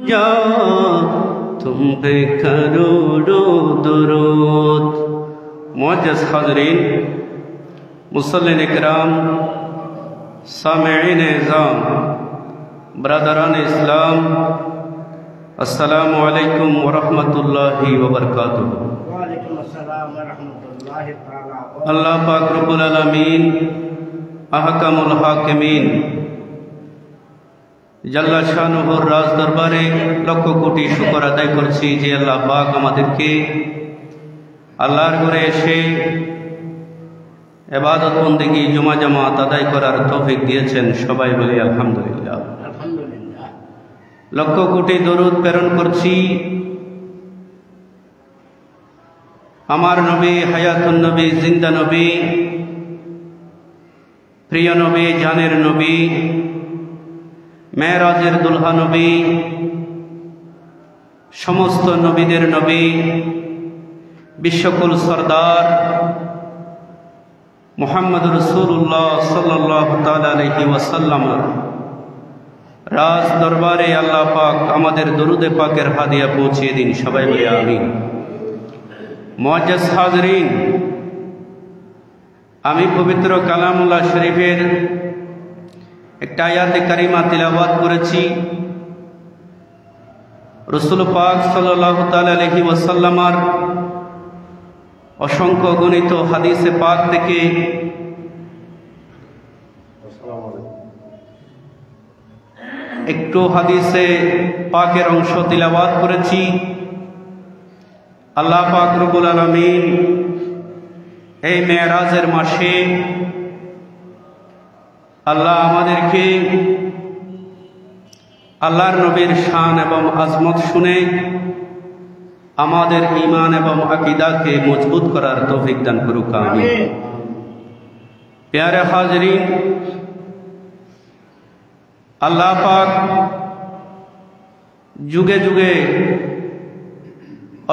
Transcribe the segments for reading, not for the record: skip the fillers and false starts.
तुम पे करोड़ों दुरूद। मुअज़्ज़ज़ हाज़रीन, मुसल्लिन इकराम, सामिईन इज़ाम, बरदरान इस्लाम, अस्सलामु अलैकुम व रहमतुल्लाहि व बरकातुहू। वालेकुम अस्सलाम व रहमतुल्लाहि तआला। अल्लाह पाक रब्बुल आलमीन अहकामुल हाकिमीन জাল্লা শানুহুর রাজ দরবারে লক্ষ কোটি শুকর আদায় করছি যে আল্লাহ পাক আমাদেরকে আল্লাহর ঘরে এসে ইবাদত বন্দেগী জুমা জামাত আদায় করার তৌফিক দিয়েছেন। সবাই বলি আলহামদুলিল্লাহ। আলহামদুলিল্লাহ। লক্ষ কোটি দরুদ প্রেরণ করছি আমার নবী, হায়াতুন নবী, জিন্দা নবী, প্রিয় নবী, জানের নবী, মেরাজের দুলহা নবী, সমস্ত নবীদের নবী, বিশ্বকুল সরদার মুহাম্মদ রাসূলুল্লাহ সাল্লাল্লাহু তাআলা আলাইহি ওয়াসাল্লামের রাজ দরবারে আল্লাহ পাক আমাদের দরুদে পাকের হাদিয়া পৌঁছিয়ে দিন। সবাই বলি আমিন। মুআজ্জাজ হাজরিন, আমি পবিত্র কালামুল্লাহ শরীফের একটা আয়াতে কারিমা তিলাওয়াত করেছি। রাসূল পাক সাল্লাল্লাহু তাআলা আলাইহি ওয়াসাল্লামের অসংখ্য গণিত হাদিসে পাক থেকে একটু হাদিসে পাকের অংশ তিলাওয়াত করেছি। আল্লাহ পাক রব্বুল আলামিন এই মেরাজের মাসে আল্লাহ আমাদেরকে আল্লাহর নবীর শান এবং আজমত শুনে আমাদের ঈমান এবং আকীদাকে মজবুত করার তৌফিক দান করুক, আমিন। প্যারে হাজরিন, আল্লাহ পাক যুগে যুগে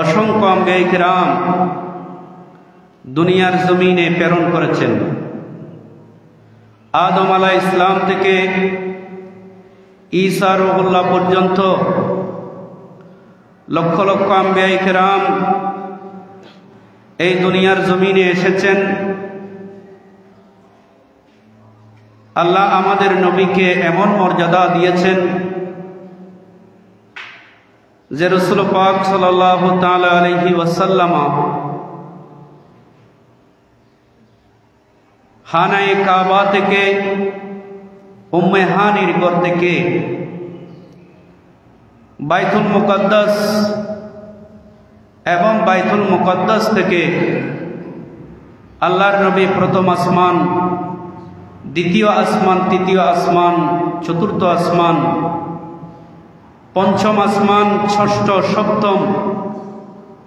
অসংখ্য আম্বিয়া কিরাম দুনিয়ার জমিনে প্রেরণ করেছেন। আদম আলাইহিস সালাম থেকে ঈসা রূহুল্লাহ পর্যন্ত লক্ষ লক্ষ আম্বিয়া কিরাম এই দুনিয়ার জমিনে এসেছেন। আল্লাহ আমাদের নবীকে এমন মর্যাদা দিয়েছেন যে রাসূল পাক সাল্লাল্লাহু তাআলা আলাইহি ওয়াসাল্লাম খানায়ে কাবা থেকে, উম্মে হানির ঘর থেকে, বাইতুল মুকাদ্দাস এবং বাইতুল মুকাদ্দাস থেকে আল্লাহর নবী প্রথম আসমান, দ্বিতীয় আসমান, তৃতীয় আসমান, চতুর্থ আসমান, পঞ্চম আসমান, ষষ্ঠ, সপ্তম,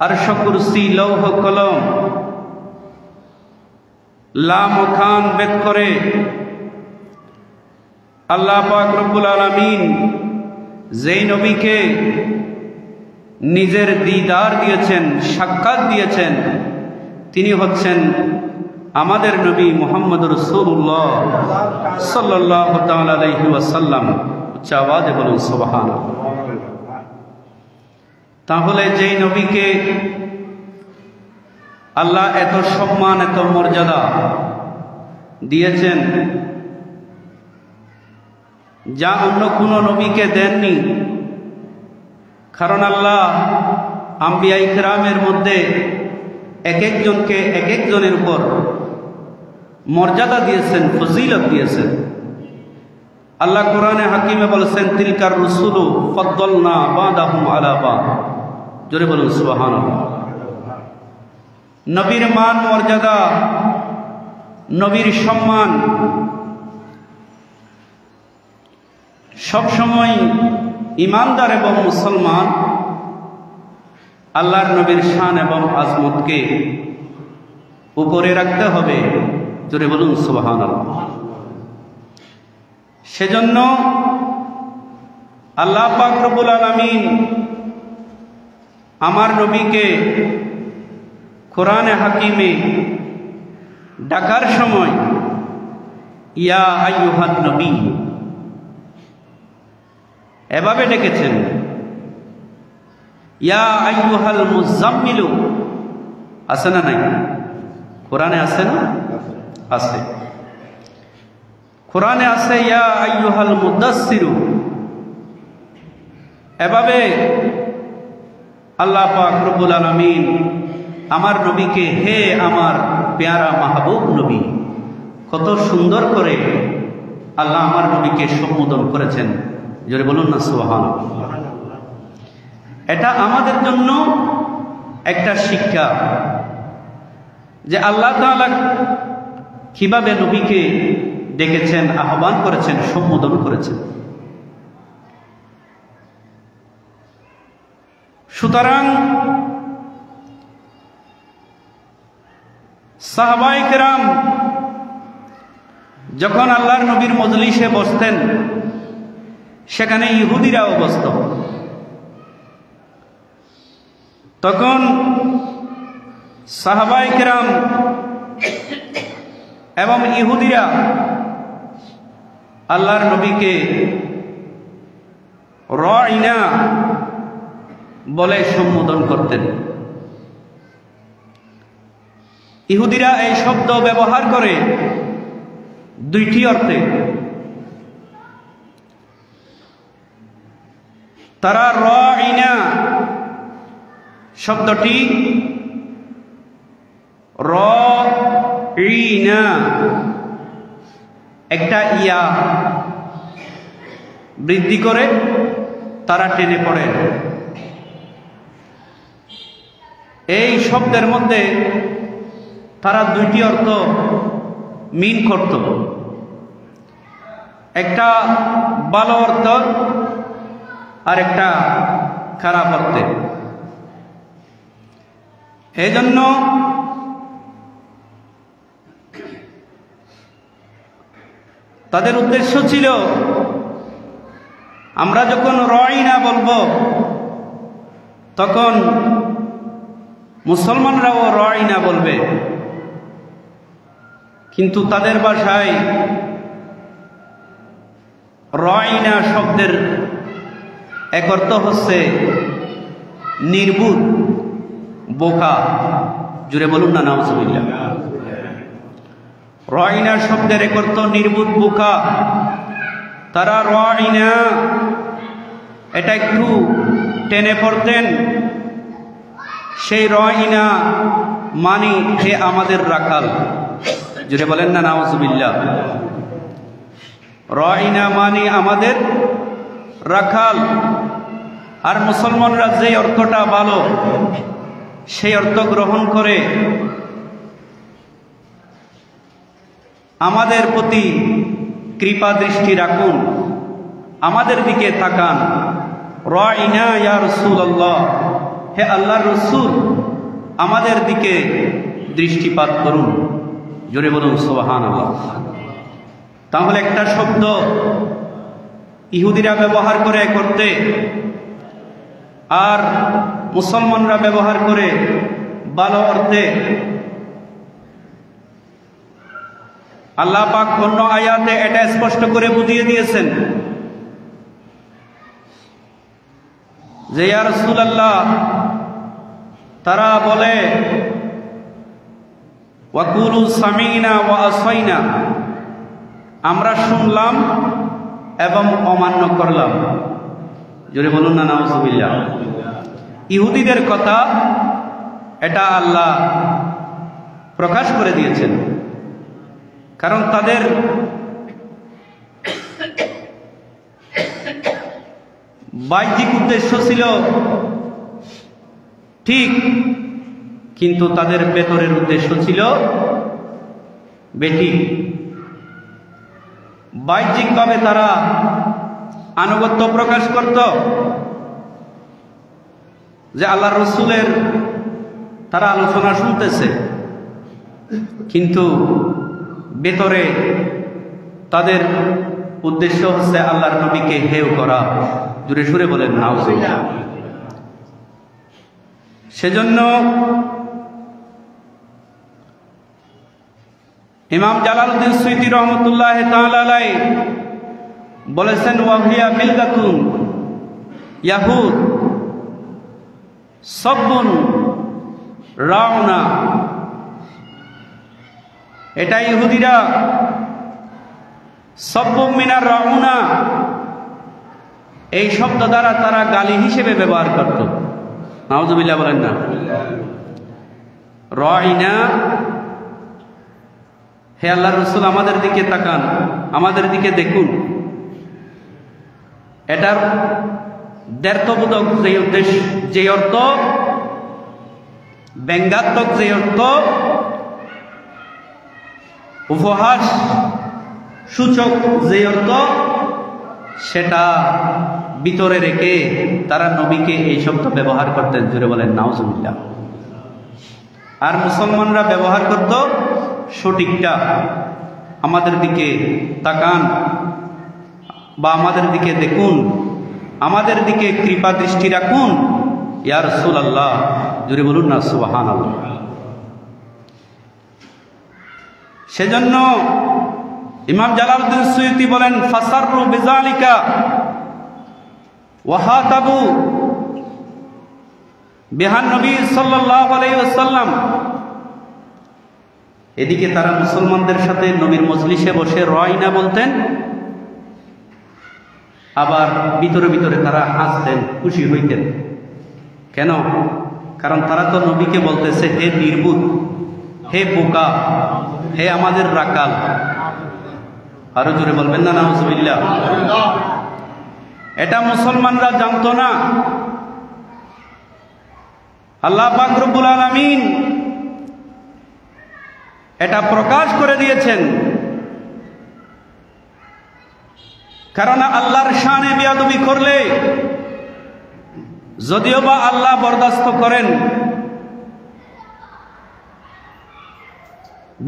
আরশ, কুরসি, লৌহ কলম, লাম ও খান বেদ করে আল্লাহ পাক রব্বুল আলামিন যেই নবীকে নিজের দিদার দিয়েছেন, সাক্ষাৎ দিয়েছেন, তিনি হচ্ছেন আমাদের নবী মুহাম্মদ রাসূলুল্লাহ সাল্লাল্লাহু তাআলা আলাইহি ওয়াসাল্লাম। উচ্চ আওয়াজে বলুন সুবহানাল্লাহ। তাহলে যেই নবীকে আল্লাহ এত সম্মান, এত মর্যাদা দিয়েছেন, যা অন্য কোনো নবীকে দেননি। কারণ আল্লাহ আম্বিয়া ইকরামের মধ্যে এক একজনকে এক একজনের উপর মর্যাদা দিয়েছেন, ফজিলত দিয়েছেন। আল্লাহ কোরআনে হাকিমে বলেছেন, তিলকার রুসুলু ফাদ্দালনা বাদাহুম আলা বাদ। জোরে বলুন সুবহানাল্লাহ। নবীর মান মর্যাদা, নবীর সম্মান সবসময় ইমানদার এবং মুসলমান আল্লাহর নবীর শান এবং আজমতকে উপরে রাখতে হবে। জোরে বলুন সুবহানাল্লাহ। সেজন্য আল্লাহ পাক রব্বুল আলামিন আমার নবীকে কোরআনে হাকিমে ডাকার সময় ইয়া আইয়ুহান নবী এভাবে ডেকেছেন, ইয়া আইয়ুহাল মুজাম্মিলু, আছে না নাই? কোরআনে আছে না? আছে। কোরআনে আছে ইয়া আইয়ুহাল মুদাসসিরু। এভাবে আল্লাহ পাক রব্বুল আলামিন আমার নবীকে হে আমার পেয়ারা মাহবুব নবী, কত সুন্দর করে আল্লাহ আমার নবীকে সম্বোধন করেছেন। জোরে বলুন না সুবহানাল্লাহ। এটা আমাদের জন্য একটা শিক্ষা যে আল্লাহ তাআলা কিভাবে নবীকে ডেকেছেন, আহ্বান করেছেন, সম্বোধন করেছেন। সুতরাং সাহাবায়ে কেরাম যখন আল্লাহর নবীর মজলিসে বসতেন, সেখানে ইহুদিরাও বসত। তখন সাহাবায়ে কেরাম এবং ইহুদিরা আল্লাহর নবীকে রাইনা বলে সম্বোধন করতেন। ইহুদিরা এই শব্দ ব্যবহার করে দুইটি অর্থে। তারা রাইনা শব্দটি রাইনা একটা ইয়া বৃদ্ধি করে তারা টেনে পড়ে। এই শব্দের মধ্যে তারা দুইটি অর্থ মিন করত, একটা ভালো অর্থ আর একটা খারাপ অর্থে। এই জন্য তাদের উদ্দেশ্য ছিল আমরা যখন রাইনা বলবো তখন মুসলমানরাও রাইনা বলবে, কিন্তু তাদের ভাষায় রাইনা শব্দের এক অর্থ হচ্ছে নির্বুধ, বোকা। জুড়ে বলুন না নাউজুবিল্লাহ। রাইনা শব্দের এক অর্থ নির্বুধ, বোকা। তারা রাইনা এটা একটু টেনে পড়তেন। সেই রাইনা মানি হে আমাদের রাখাল। জুড়ে বলেন না নাউজুবিল্লাহ। রাইনা মানি আমাদের রাখাল। আর মুসলমানরা যে অর্থটা ভালো সেই অর্থ গ্রহণ করে আমাদের প্রতি কৃপা দৃষ্টি রাখুন, আমাদের দিকে তাকান। রাইনা ইয়া রাসূলুল্লাহ, হে আল্লাহর রাসূল আমাদের দিকে দৃষ্টিপাত করুন। জোরে বলুন সুবহানাল্লাহ। তাহলে একটা শব্দ ইহুদিরা ব্যবহার করে করতে আর মুসলমানরা ব্যবহার করে ভালো অর্থে। আল্লাহ পাক অন্য আয়াতে এটা স্পষ্ট করে বুঝিয়ে দিয়েছেন যে ইয়া রাসূলুল্লাহ, তারা বলে ওয়াকুলু সামিনা ওয়া আসাইনা, আমরা শুনলাম এবং অমান্য করলাম। জোরে বলুন না নাউজুবিল্লাহ। ইহুদিদের কথা এটা আল্লাহ প্রকাশ করে দিয়েছেন, কারণ তাদের বাহ্যিক উদ্দেশ্য ছিল ঠিক, কিন্তু তাদের ভেতরের উদ্দেশ্য ছিল বেঠিক। বাহ্যিকভাবে তারা আনুগত্য প্রকাশ করত যে আল্লাহ রসুলের তারা আলোচনা শুনতেছে, কিন্তু ভেতরে তাদের উদ্দেশ্য হচ্ছে আল্লাহর নবীকে হেয় করা। জোরে সুরে বলেন নাউজুবিল্লাহ। সেজন্য ইমাম জালালউদ্দিন সুয়ুতী রহমতুল্লাহ তাআলা আলাইহি বলেছেন ওয়াহিয়া মিল্লাতুন ইয়াহুদ, সব্বুন রাউনা, এটা ইহুদিরা সব্বুম মিনার রাউনা এই শব্দ দ্বারা তারা গালি হিসেবে ব্যবহার করত। নাউজুবিল্লাহ বলেন না। রাইনা, হে আল্লাহর রাসূল আমাদের দিকে তাকান, আমাদের দিকে দেখুন, এটার দ্ব্যর্থবোধক যে উদ্দেশ্য, যে অর্থ, ব্যঙ্গাত্মক যে অর্থ, উপহাস সূচক যে অর্থ, সেটা ভিতরে রেখে তারা নবীকে এই শব্দ ব্যবহার করতেন। জুড়ে বলেন নাউজুবিল্লাহ। আর মুসলমানরা ব্যবহার করত সঠিকটা, আমাদের দিকে তাকান বা আমাদের দিকে দেখুন, আমাদের দিকে কৃপা দৃষ্টি রাখুন, ইয়া রাসূলুল্লাহ। জুড়ে বলুন না সুবহানাল্লাহ। সেজন্য ইমাম জালালউদ্দিন সুয়ুতি বলেন, ফাসাররু বিযালিকা ওয়া হাতাবু বিহান নবী সাল্লাল্লাহু আলাইহি ওয়াসাল্লাম। এদিকে তারা মুসলমানদের সাথে নবীর মজলিসে বসে রাইনা বলতেন, আবার ভিতরে ভিতরে তারা হাসতেন, খুশি হইতেন। কেন? কারণ তারা তো নবীকে বলতেছে, হে নির্বুধ, হে বোকা, হে আমাদের রাকাল। আরো জোরে বলবেন না নাউজুবিল্লাহ। এটা মুসলমানরা জানতো না। আল্লাহ পাক রব্বুল আলামিন এটা প্রকাশ করে দিয়েছেন। কারণ আল্লাহর শানে বেয়াদবি করলে যদিও বা আল্লাহ বরদাস্ত করেন,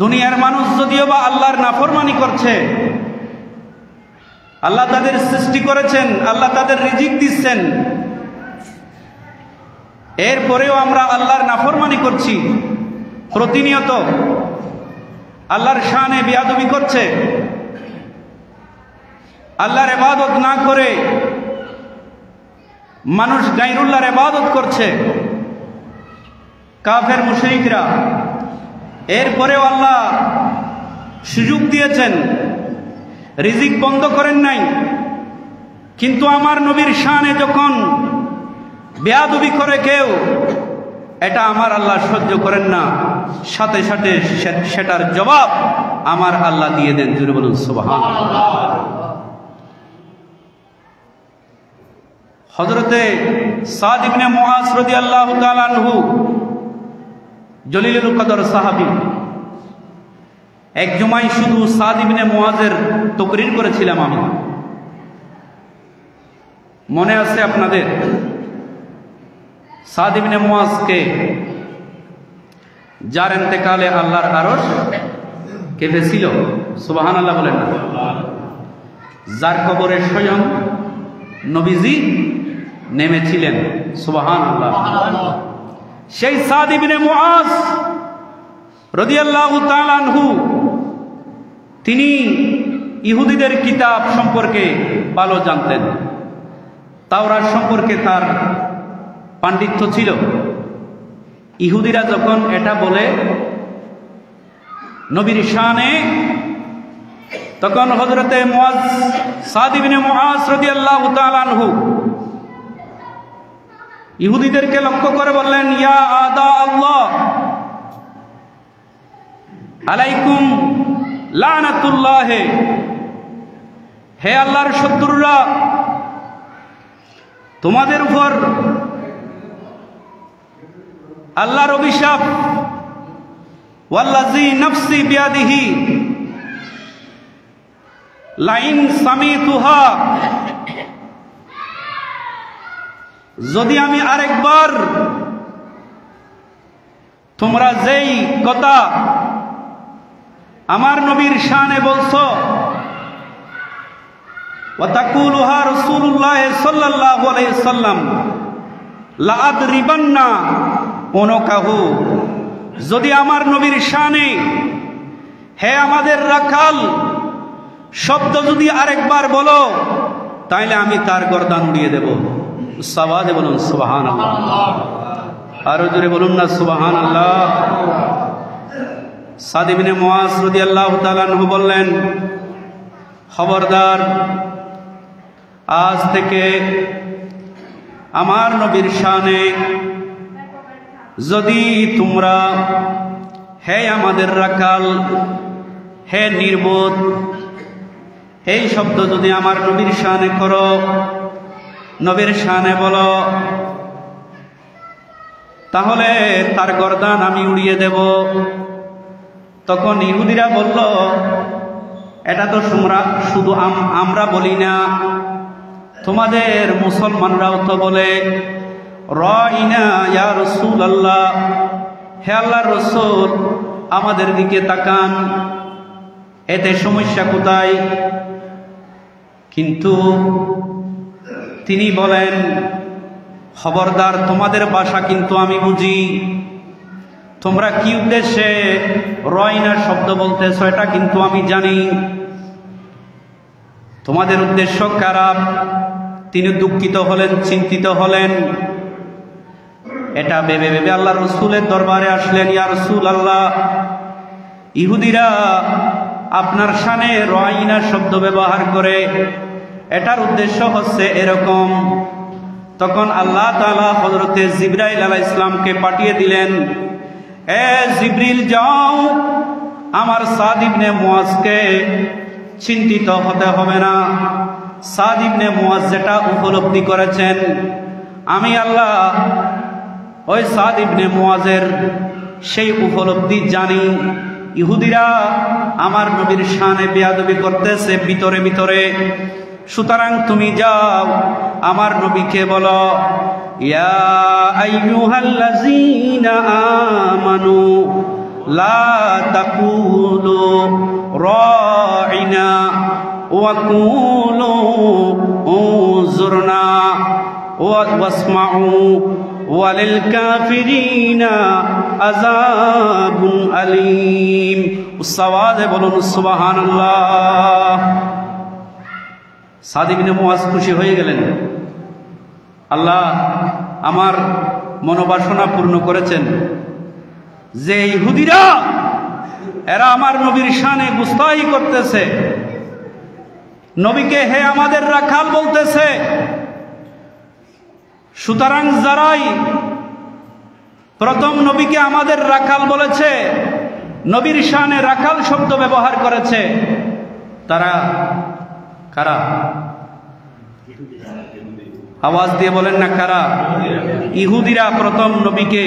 দুনিয়ার মানুষ যদিও বা আল্লাহর নাফরমানি করছে, আল্লাহ তাদের সৃষ্টি করেছেন, আল্লাহ তাদের রিজিক দিচ্ছেন, এরপরেও আমরা আল্লাহর নাফরমানি করছি প্রতিনিয়ত। আল্লাহর শানে বেয়াদবি করছে, আল্লাহর ইবাদত না করে মানুষ গায়রুল্লাহর ইবাদত করছে, কাফের মুশরিকরা। এরপরেও আল্লাহ সুযোগ দিয়েছেন, রিজিক বন্ধ করেন নাই। কিন্তু আমার নবীর শানে যখন বেয়াদবি করে কেউ, এটা আমার আল্লাহ সহ্য করেন না, সাথে সাথে সেটার জবাব আমার আল্লাহ দিয়ে দেন। জুড়ে বলুন সুবহানাল্লাহ। হযরতে সাদ ইবনে মুআজ রাদিয়াল্লাহু তাআলা আনহু জলিলুল কদর সাহাবী। এক জুমায় শুধু সাদ ইবনে মুআজের তাকরীর করেছিলাম আমি, মনে আছে আপনাদের? সাদ ইবনে মুআজকে, যার ইন্তেকালে আল্লাহর আরশ কেঁপেছিল। সুবহানাল্লাহ বলেন না। যার কবরে স্বয়ং নবীজি নেমেছিলেন। সুবহানাল্লাহ। সেই সাদ ইবনে মুআজ রাদিয়াল্লাহু তাআলা আনহু, তিনি ইহুদিদের কিতাব সম্পর্কে ভালো জানতেন, তাওরাত সম্পর্কে তার পাণ্ডিত্য ছিল। ইহুদিরা যখন এটা বলে নবীর শানে, তখন হযরতে মুআজ, সাদ ইবনে মুআজ রাদিয়াল্লাহু তাআলা আনহু ইহুদিদেরকে লক্ষ্য করে বললেন, ইয়া আদা আল্লাহ আলাইকুম লানাতুল্লাহ, হে আল্লাহর শত্রুরা, তোমাদের উপর আল্লাহর অভিশাপ। ওয়াল্লাযী নাফসি বিয়াদিহি লাইন সামিতুহা, যদি আমি আরেকবার তোমরা যেই কথা আমার নবীর শানে বলছো, ওয়া তাকুলুহা রাসূলুল্লাহ সাল্লাল্লাহু আলাইহি ওয়াসাল্লাম লা আদরিবান্না উনকাহু, যদি আমার নবীর শানে হে আমাদের রাখাল শব্দ যদি আরেকবার বলো, তাইলে আমি তার গর্দান উড়িয়ে দেব। সাওয়াজে বলুন সুবহানাল্লাহ। আরো জোরে বলুন না সুবহানাল্লাহ। সাদ ইবনে মুআজ রাদিয়াল্লাহু তাআলা আনহু বললেন, খবরদার, আজ থেকে আমার নবীর শানে যদি তোমরা হে আমাদের রাখাল, হে নির্বোধ, এই শব্দ যদি আমার নবীর শানে করো, নবীর শানে বলো, তাহলে তার গর্দান আমি উড়িয়ে দেব। তখন ইহুদিরা বলল, এটা তো শুধু আমরা বলি না, তোমাদের মুসলমানরাও তো বলে। রাইনা ইয়া রাসূলুল্লাহ, হে আল্লাহর রাসূল, আমাদের দিকে তাকান, এতে সমস্যা কোথায়? কিন্তু তিনি বলেন, খবরদার, তোমাদের ভাষা কিন্তু আমি বুঝি, তোমরা কি উদ্দেশ্যে রাইনা শব্দ বলতেছ এটা কিন্তু আমি জানি, তোমাদের উদ্দেশ্য খারাপ। তিনি দুঃখিত হলেন, চিন্তিত হলেন। এটা ভেবে ভেবে আল্লাহ রসুলের দরবারে আসলেন। ইয়া রাসূলুল্লাহ, ইহুদিরা আপনার শানে রাইনা শব্দ ব্যবহার করে, এটার উদ্দেশ্য হচ্ছে এরকম। তখন আল্লাহ তাআলা হযরতে জিবরাইল আলাইহিস সালামকে পাঠিয়ে দিলেন, এ জিবরিল, যাও, আমার সাদ ইবনে মুআজকে চিন্তিত হতে হবে না। সাদ ইবনে মুআজ যেটা উপলব্ধি করেছেন, আমি আল্লাহ ওই সাদ ইবনে মুআজের সেই উপলব্ধি জানি। ইহুদিরা আমার নবীর শানে বেয়াদবি করতেছে ভিতরে ভিতরে, সুতরাং তুমি যাও, আমার নবীকে বলো, ইয়া আইয়ুহাল্লাযীনা আমানু লা তাকুলু রাইনা ওয়া কুলু উযুরনা ওয়াসমাউ ওয়ালিল কাফিরিনা আযাবুন আলীম। উচ্চআওয়াজে বলুন সুবহানাল্লাহ। সাদ ইবনে মুআজ খুশি হয়ে গেলেন, আল্লাহ আমার মনোবাসনা পূর্ণ করেছেন। যে ইহুদিরা এরা আমার নবীর শানে গুস্তাখি করতেছে, নবীকে হে আমাদের রাখাল বলতেছে, সুতরাং যারাই প্রথম নবীকে আমাদের রাখাল বলেছে, নবীর শানে রাখাল শব্দ ব্যবহার করেছে, তারা কারা? আওয়াজ দিয়ে বলেন না কারা? ইহুদিরা প্রথম নবীকে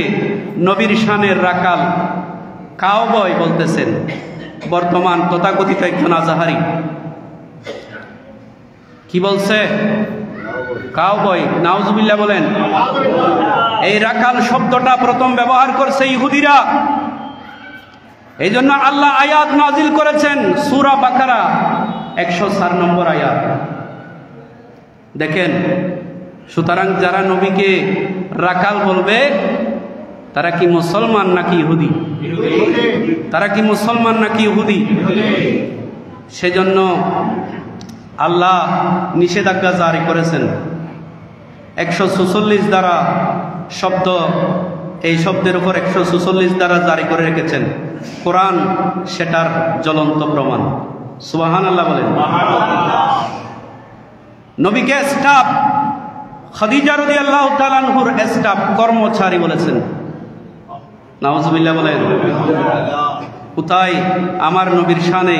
নবীর শানের রাখাল, কাউবয় বলতেছেন। বর্তমান তথাকথিত একজন আজাহারি কি বলছে? কাউবয়। নাউজুবিল্লাহ বলেন। এই রাখাল শব্দটা প্রথম ব্যবহার করছে ইহুদিরা। এই জন্য আল্লাহ আয়াত নাজিল করেছেন, সূরা বাকারা 104 নম্বর আয়াত। দেখেন, সুতরাং যারা নবীকে রাখাল বলবে তারা কি মুসলমান নাকি ইহুদি? তারা কি মুসলমান নাকি ইহুদি? সেজন্য আল্লাহ নিষেধাজ্ঞা জারি করেছেন। 146 দ্বারা শব্দ, এই শব্দের উপর 146 দ্বারা জারি করে রেখেছেন। কোরআন সেটার জ্বলন্ত প্রমাণ। সুবহানাল্লাহ বলেন। নবীকে স্টাফ, খাদিজা রাদিয়াল্লাহু তাআলা আনহুর স্টাফ, কর্মচারী বলেছেন। নাউজুবিল্লাহ বলেন। কোথায় আমার নবীর শানে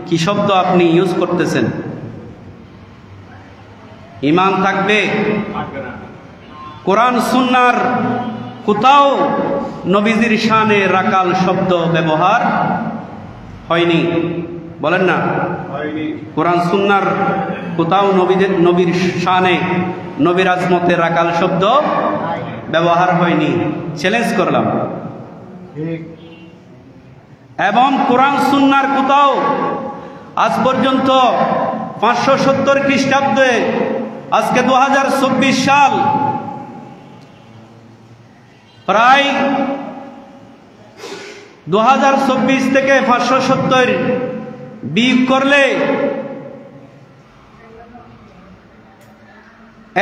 কি শব্দ আপনি ইউজ করতেছেন? ঈমান থাকবে? কোরআন সুন্নাহর কোথাও নবীজির শানে রাকাল শব্দ ব্যবহার হয়নি, বলেন না? কোরআন সুন্নাহর কোথাও নবীর শানে, নবীর আজমতে রাকাল শব্দ ব্যবহার হয়নি। চ্যালেঞ্জ করলাম। এবং কোরআন সুন্নাহর কোথাও আজ পর্যন্ত 570 খ্রিস্টাব্দে, আজকে 2024 সাল, প্রায় 2024 থেকে 570 বিয়োগ করলে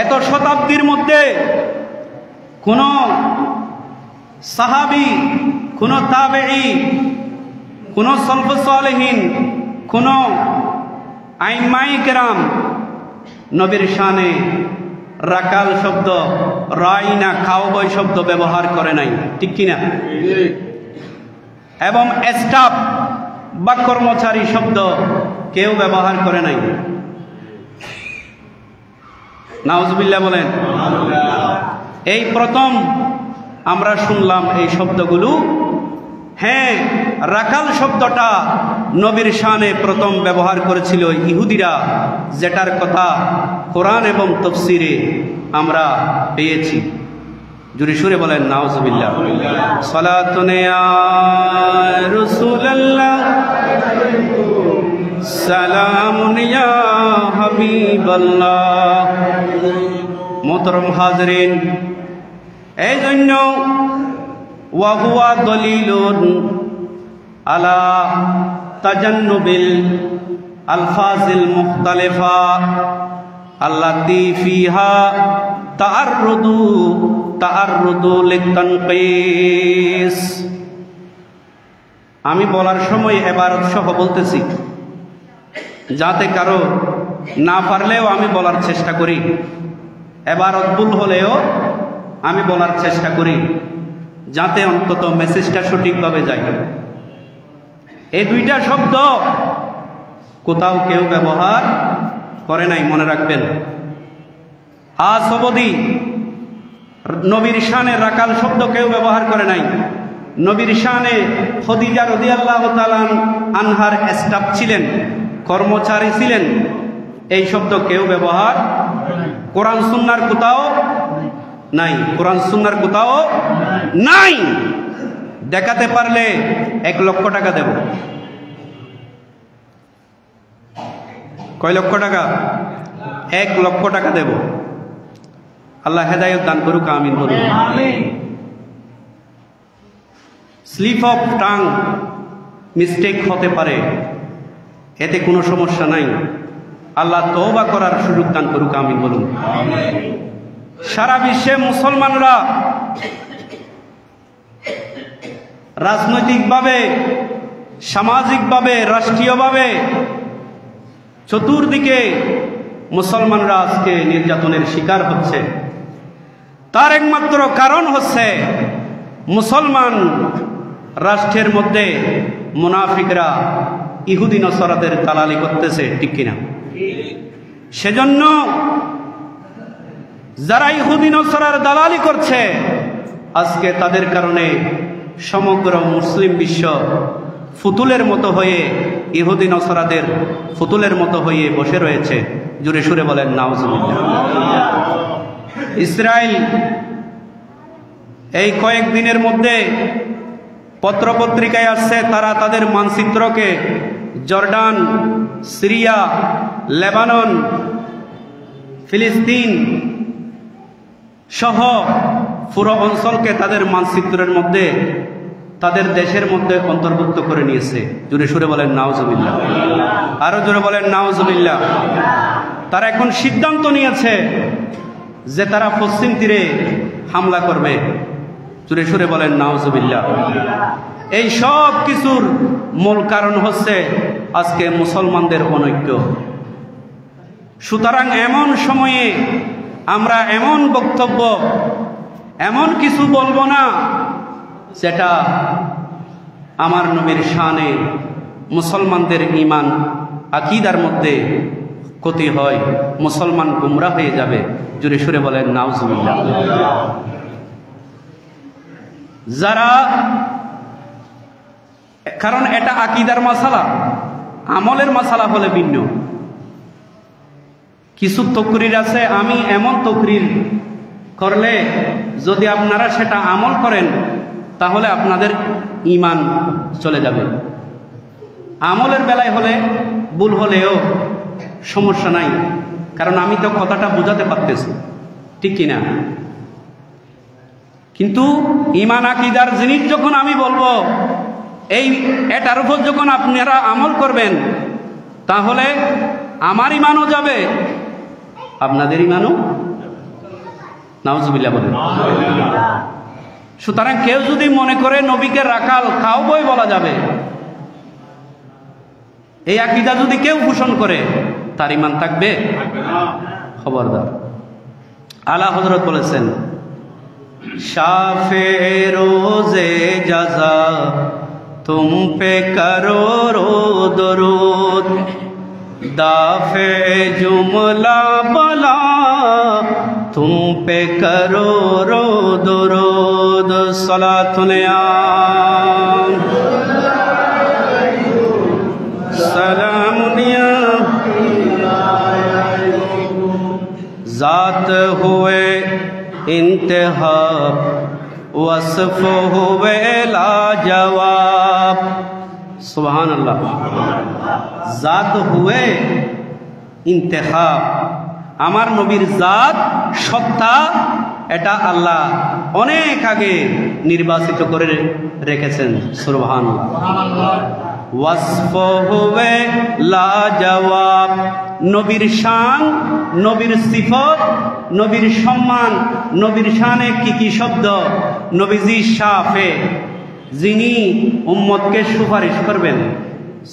এত শতাব্দীর মধ্যে কোন সাহাবী, কোন তাবেঈ, কোন সলফে সালেহিন, কোন আইম্মায়ে কেরাম নবীর শানে রাকাল শব্দ, রাইনা, খাওয়াবই শব্দ ব্যবহার করে নাই, ঠিক কিনা? এবং স্টাফ বা কর্মচারী শব্দ কেউ ব্যবহার করে নাই। নাউজুবিল্লাহ বলেন। এই প্রথম আমরা শুনলাম এই শব্দগুলো। হ্যাঁ, রাকাল শব্দটা নবীর শানে প্রথম ব্যবহার করেছিল ইহুদিরা, যেটার কথা কোরআন এবং তাফসীরে আমরা পেয়েছি। জোরে সুরে বলেন নাউজুবিল্লাহ। সালাতুন ইয়া রাসূলুল্লাহ, সালামুন ইয়া হাবিবাল্লাহ। মোহতরম হাজরিন, এই জন্য ওয়া হুয়া দলিলুন আলা তাজান্নুবিল আলফাজিল মুখতালিফা আল্লাতী ফিহা তাআররুদু লিতানকিস। আমি বলার সময় ইবারত সহ বলতেছি, যাতে কারো না পারলেও আমি বলার চেষ্টা করি, ইবারত ভুল হলেও আমি বলার চেষ্টা করি, যাতে অন্তত মেসেজটা সঠিকভাবে যায়। এই দুইটা শব্দ কোথাও কেউ ব্যবহার করে নাই, মনে রাখবেন। আজ অবধি নবীর শানে রাকাল শব্দ কেউ ব্যবহার করে নাই। নবীর শানে খদিজা রাদিয়াল্লাহু তাআলা আনহার স্টাফ ছিলেন, কর্মচারী ছিলেন, এই শব্দ কেউ ব্যবহার কোরআন সুন্নাহর কোথাও নাই, কোরআন সুন্নাহর কোথাও নাই। দেখাতে পারলে 1 লক্ষ টাকা দেব। কয় লক্ষ টাকা? 1 লক্ষ টাকা দেব। আল্লাহ হেদায়েত দান করুক, আমিন বলুন। স্লিপ অফ টাং, মিস্টেক হতে পারে, এতে কোনো সমস্যা নাই। আল্লাহ তওবা করার সুযোগ দান করুক, আমিন বলুন। সারা বিশ্বে মুসলমানরা রাজনৈতিকভাবে, সামাজিকভাবে, রাষ্ট্রীয়ভাবে চতুর্দিকে মুসলমানরা আজকে নির্যাতনের শিকার হচ্ছে। তার একমাত্র কারণ হচ্ছে মুসলমান রাষ্ট্রের মধ্যে মুনাফিকরা ইহুদি নসরাদের দালালি করতেছে, ঠিক কিনা? সেজন্য যারা ইহুদি নসরার দালালি করছে, আজকে তাদের কারণে সমগ্র মুসলিম বিশ্ব ফুতুলের মতো হয়ে, ইহুদি নসরাদের ফুতুলের মতো হয়ে বসে রয়েছে। জোরে সুরে বলেন নাউজুবিল্লাহ। ইসরায়েল এই কয়েকদিনের মধ্যে পত্রপত্রিকায় আসছে, তারা তাদের মানচিত্রকে জর্ডান, সিরিয়া, লেবানন, ফিলিস্তিন সহ পুরো অঞ্চলকে তাদের মানচিত্রের মধ্যে, তাদের দেশের মধ্যে অন্তর্ভুক্ত করে নিয়েছে। জোরে সুরে বলেন নাউজুবিল্লাহ। আরো জোরে বলেন নাউজুবিল্লাহ। তারা এখন সিদ্ধান্ত নিয়েছে যে তারা পশ্চিম তীরে হামলা করবে। জোরে সুরে বলেন নাউজুবিল্লাহ। এই সব কিছুর মূল কারণ হচ্ছে আজকে মুসলমানদের অনৈক্য। সুতরাং এমন সময়ে আমরা এমন বক্তব্য, এমন কিছু বলবো না যেটা আমার নবীর শানে, মুসলমানদের ঈমান আকীদার মধ্যে ক্ষতি হয়, মুসলমান গুমরাহ হয়ে যাবে। জোরে সুরে বলেন নাউজুবিল্লাহ। যারা, কারণ এটা আকীদার মাসালা, আমলের মাসালা হলে ভিন্ন। কিছু তকরির আছে, আমি এমন তকরির করলে যদি আপনারা সেটা আমল করেন তাহলে আপনাদের ঈমান চলে যাবে। আমলের বেলায় হলে ভুল হলেও সমস্যা নাই, কারণ আমি তো কথাটা বোঝাতে পারতেছি, ঠিক কিনা? কিন্তু ঈমান আকীদার জিনিস যখন আমি বলবো, এটার উপর যখন আপনারা আমল করবেন তাহলে আমার ঈমানও যাবে, আপনাদের ঈমানও। নাউজুবিল্লাহ বলেন। সুতরাং কেউ যদি মনে করে নবীকে রাখাল কাউবয় বলা যাবে, এই আকীদা যদি কেউ পোষণ করে, তার ঈমান থাকবে? খবরদার। আলা হযরত বলেছেন, শাফে রোজে জাযা তুম পে করো রো দরুদ, দাফে জুমলা বলা তুম পে করো রো দরুদ। সালাতুল আম সালামুন ইয়া जात हुए इंतहाब, वस्फ हुए लाजवाब। सुभान अल्लाह। जात हुए इंतहाब, আমার নবীর জাত সত্তা, এটা আল্লাহ অনেক আগে নির্বাচিত করে রেখেছেন। সুবহানাল্লাহ। ওয়াসফ হুয়ে লাজওয়াব, নবীর শান, নবীর সিফত, নবীর সম্মান, নবীর শানে কি কি শব্দ? নবীজি শাফে, যিনি উম্মতকে সুপারিশ করবেন।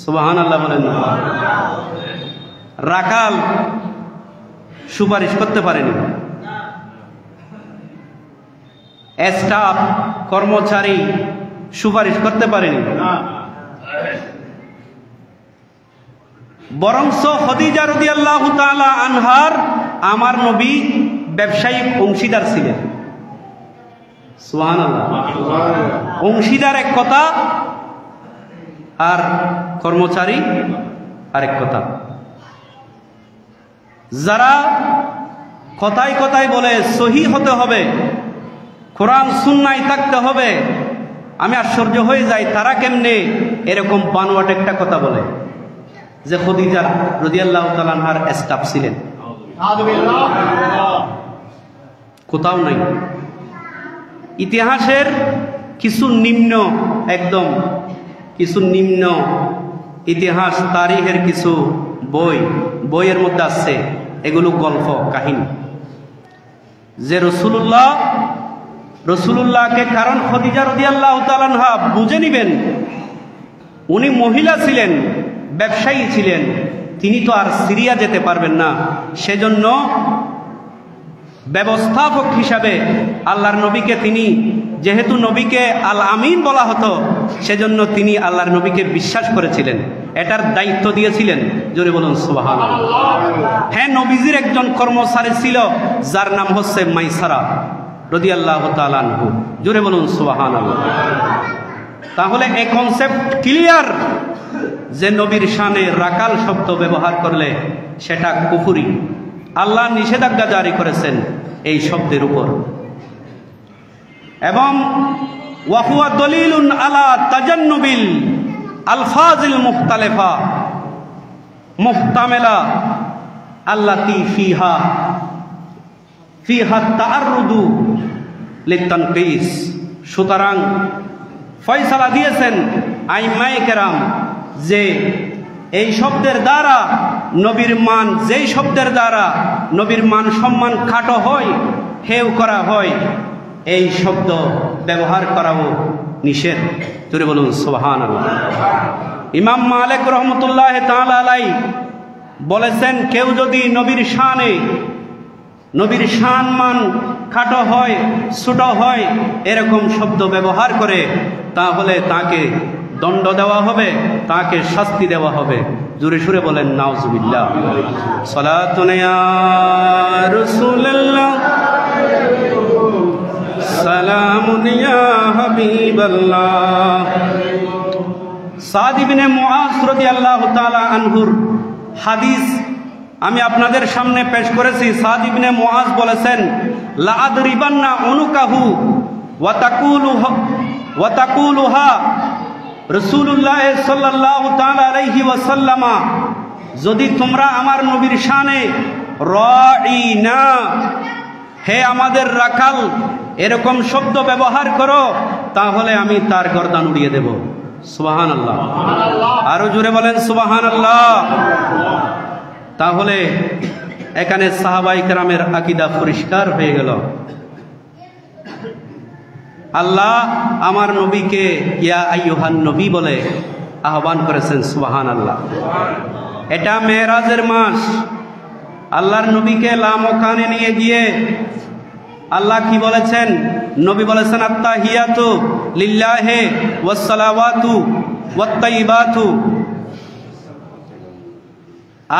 সুবহানাল্লাহ বলেন। রাকাল সুপারিশ করতে পারেনি, স্টাফ কর্মচারী সুপারিশ করতে পারেনি, বরংস খাদিজা রাদিয়াল্লাহু তাআলা আনহার আমার নবী ব্যবসায়িক অংশীদার ছিলেন। সুবহানাল্লাহ। অংশীদার এক কথা, আর কর্মচারী আরেক কথা। যারা কথায় কথায় বলে সহি হতে হবে, কোরআন সুন্নায় থাকতে হবে, আমি আশ্চর্য হয়ে যাই তারা কেমনে এরকম বানোয়াট একটা কথা বলে যে খাদিজা রাদিয়াল্লাহু তাআলা আনহার স্টাফ ছিলেন। কোথাও নাই। ইতিহাসের কিছু নিম্ন, একদম কিছু নিম্ন ইতিহাস তারিখের কিছু বইয়ের মধ্যে আছে, এগুলো গল্প কাহিনী, যে রসুলুল্লাহকে, কারণ খাদিজা রাদিয়াল্লাহু তাআলা আনহা বুঝে নিবেন, উনি মহিলা ছিলেন, ব্যবসায়ী ছিলেন, তিনি তো আর সিরিয়া যেতে পারবেন না। সেজন্য ব্যবস্থাপক হিসাবে আল্লাহর নবীকে, তিনি যেহেতু নবীকে আল আমিন বলা হতো, সেজন্য তিনি আল্লাহর নবীকে বিশ্বাস করেছিলেন, এটার দায়িত্ব দিয়েছিলেন। জোরে বলুন সুবহানাল্লাহ। হ্যাঁ, নবীজির একজন কর্মচারী ছিল যার নাম হচ্ছে মাইসারা রাদিয়াল্লাহু তাআলা আনহু। জোরে বলুন সুবহানাল্লাহ। তাহলে এই কনসেপ্ট ক্লিয়ার যে নবীর শানে রাকাল শব্দ ব্যবহার করলে সেটা কুফরি। আল্লাহ নিষেধাজ্ঞা জারি করেছেন এই শব্দের উপর, এবং ওয়াহুয়া দলিলুন আলা তাজান্নুবিল আলফাজিল মুখতালিফা মুহতামিলা আল্লাতী ফিহা তাআররুদু লিতানকিস। সুতরাং ফয়সালা দিয়েছেন আইম্মায়ে কেরাম যে এই শব্দের দ্বারা নবীর মান, যেই শব্দের দ্বারা নবীর মান সম্মান খাটো হয়, হেয় করা হয়, এই শব্দ ব্যবহার করাও নিষেধ। জোরে বলুন সুবহানাল্লাহ। ইমাম মালিক রহমতুল্লাহ তাআলা আলাইহি বলেছেন, কেউ যদি নবীর শান মান খাটো হয়, ছোট হয়, এরকম শব্দ ব্যবহার করে, তাহলে তাকে দণ্ড দেওয়া হবে, তাকে শাস্তি দেওয়া হবে। জোরে সুরে বলেন নাউজুবিল্লাহ। সালাতুন ইয়া রাসূলুল্লাহ, সালামুন ইয়া হাবিবাল্লাহ। সাদ ইবনে মুআজ রাদিয়াল্লাহু তাআলা আনহুর হাদিস আমি আপনাদের সামনে পেশ করেছি। সাদ ইবনে মুআজ বলেছেন, লা আদরিবান্না উনুকাহু ওয়া তাকুলুহা রাসূলুল্লাহ সাল্লাল্লাহু তাআলা আলাইহি ওয়াসাল্লামা, যদি তোমরা আমার নবীর শানে রাঈনা, হে আমাদের রাখাল, এরকম শব্দ ব্যবহার করো, তাহলে আমি তার গর্দান উড়িয়ে দেব। সুবহানাল্লাহ। আরো জোরে বলেন সুবহানাল্লাহ। তাহলে এখানে সাহাবায়ে কেরামের আকীদা পরিষ্কার হয়ে গেল। আল্লাহ আমার নবীকে ইয়া আইয়ুহান নবী বলে আহ্বান করেছেন। সুবহানাল্লাহ। এটা মেরাজের মাস। আল্লাহর নবীকে লামকানে নিয়ে গিয়ে আল্লাহ কি বলেছেন? নবী বলেছেন আত্তাহিয়াতু লিল্লাহি ওয়াসসালাওয়াতু ওয়াত্তাইবাতু।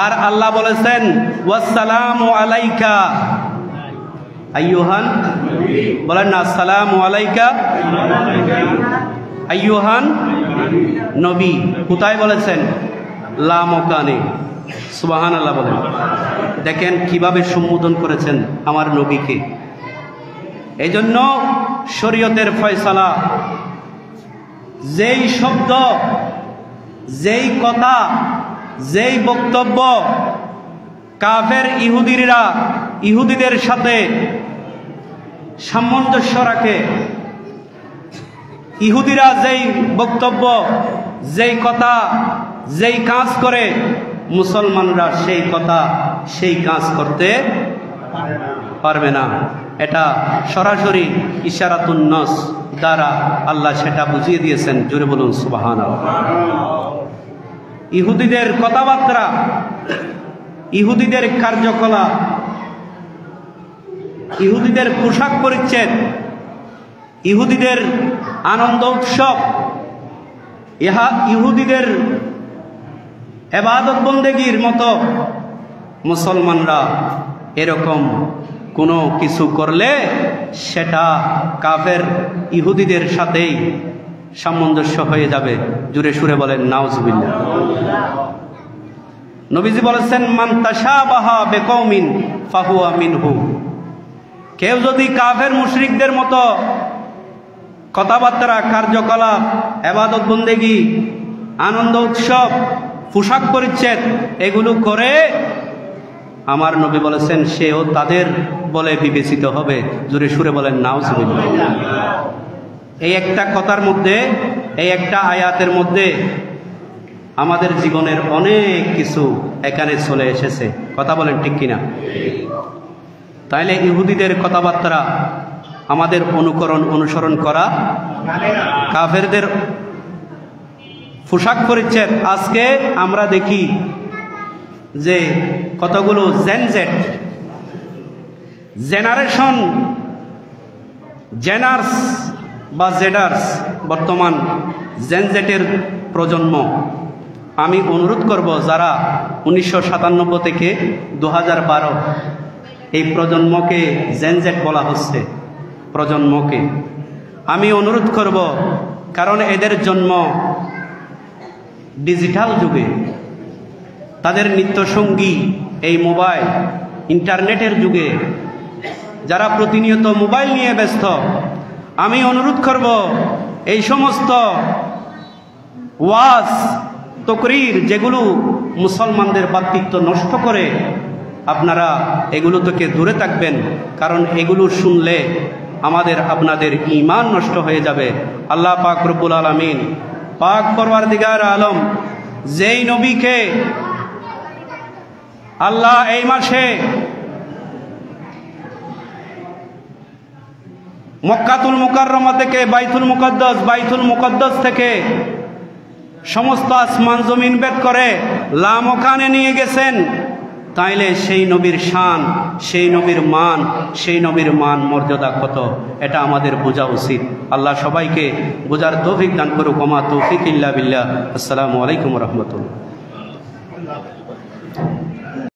আর আল্লাহ বলেছেন ওয়াসসালামু আলাইকা আইয়ুহান, বলেন না আসসালামু আলাইকা আইয়ুহান নবী। কোথায় বলেছেন? লামকানে। সুবহানাল্লাহ বলেন। দেখেন কিভাবে সম্বোধন করেছেন আমার নবীকে। এই জন্য শরীয়তের ফয়সালা, যেই শব্দ, যেই কথা, যেই বক্তব্য কাফের ইহুদিদের সাথে সামঞ্জস্য রাখে, ইহুদিরা যেই বক্তব্য, যেই কথা, যেই কাজ করে, মুসলমানরা সেই কথা, সেই কাজ করতে পারবে না। এটা সরাসরি ইশারাতুন নস দ্বারা আল্লাহ সেটা বুঝিয়ে দিয়েছেন। জোরে বলুন সুবহানাল্লাহ। ইহুদিদের কথাবার্তা, ইহুদিদের কার্যকলাপ, ইহুদিদের পোশাক পরিচ্ছদ, ইহুদিদের আনন্দ উৎসব, ইহুদিদের ইবাদত বন্দেগীর মতো মুসলমানরা এরকম কোনো কিছু করলে সেটা কাফের ইহুদিদের সাথেই সামঞ্জস্য হয়ে যাবে। জোরে সুরে বলেন নাউজুবিল্লাহ। নবীজি বলেছেন মান তাশাবাহা বিকওমিন ফাহুয়া মিনহু। কেউ যদি কাফের মুশরিকদের মতো কথাবার্তা, কার্যকলাপ, ইবাদত বন্দেগী, আনন্দ উৎসব, পোশাক পরিচ্ছদ এগুলো করে, আমার নবী বলেছেন সেও তাদের বলে বিবেচিত হবে। জোরে সুরে বলেন নাউজুবিল্লাহ। এই একটা কথার মধ্যে, এই একটা আয়াতের মধ্যে আমাদের জীবনের অনেক কিছু এখানে চলে এসেছে। কথা বলেন ঠিক কিনা? তাইলে ইহুদিদের কথাবার্তা আমাদের অনুসরণ করা, কাফেরদের পোশাক পরিচ্ছদ, আজকে আমরা দেখি যে কতগুলো জেনার্স বা জেডার্স, বর্তমান জেনজেটের প্রজন্ম। আমি অনুরোধ করব যারা 1997 থেকে 2012 এই প্রজন্মকে জেনজেট বলা হচ্ছে, প্রজন্মকে আমি অনুরোধ করব, কারণ এদের জন্ম ডিজিটাল যুগে, তাদের নিত্যসঙ্গী এই মোবাইল, ইন্টারনেটের যুগে, যারা প্রতিনিয়ত মোবাইল নিয়ে ব্যস্ত। আমি অনুরোধ করব এই সমস্ত ওয়াজ তকরির যেগুলো মুসলমানদের ভ্রাতৃত্ব নষ্ট করে, আপনারা এগুলো থেকে দূরে থাকবেন। কারণ এগুলো শুনলে আমাদের আপনাদের ঈমান নষ্ট হয়ে যাবে। আল্লাহ পাক রব্বুল আলামিন, পাক পরওয়ারদিগার আলম, যেই নবীকে আল্লাহ এই মাসে মক্কাতুল মুকাররমা থেকে বাইতুল মুকদ্দাস থেকে সমস্ত আসমান জমিন ভেদ করে লামকানে নিয়ে গেছেন, তাইলে সেই নবীর শান, সেই নবীর মান মর্যাদা কত, এটা আমাদের বোঝা উচিত। আল্লাহ সবাইকে বোঝার তৌফিক দান করুক। ওমা তৌফিক ইল্লা বিল্লাহ। আসসালামু আলাইকুম ওয়া রাহমাতুল্লাহ।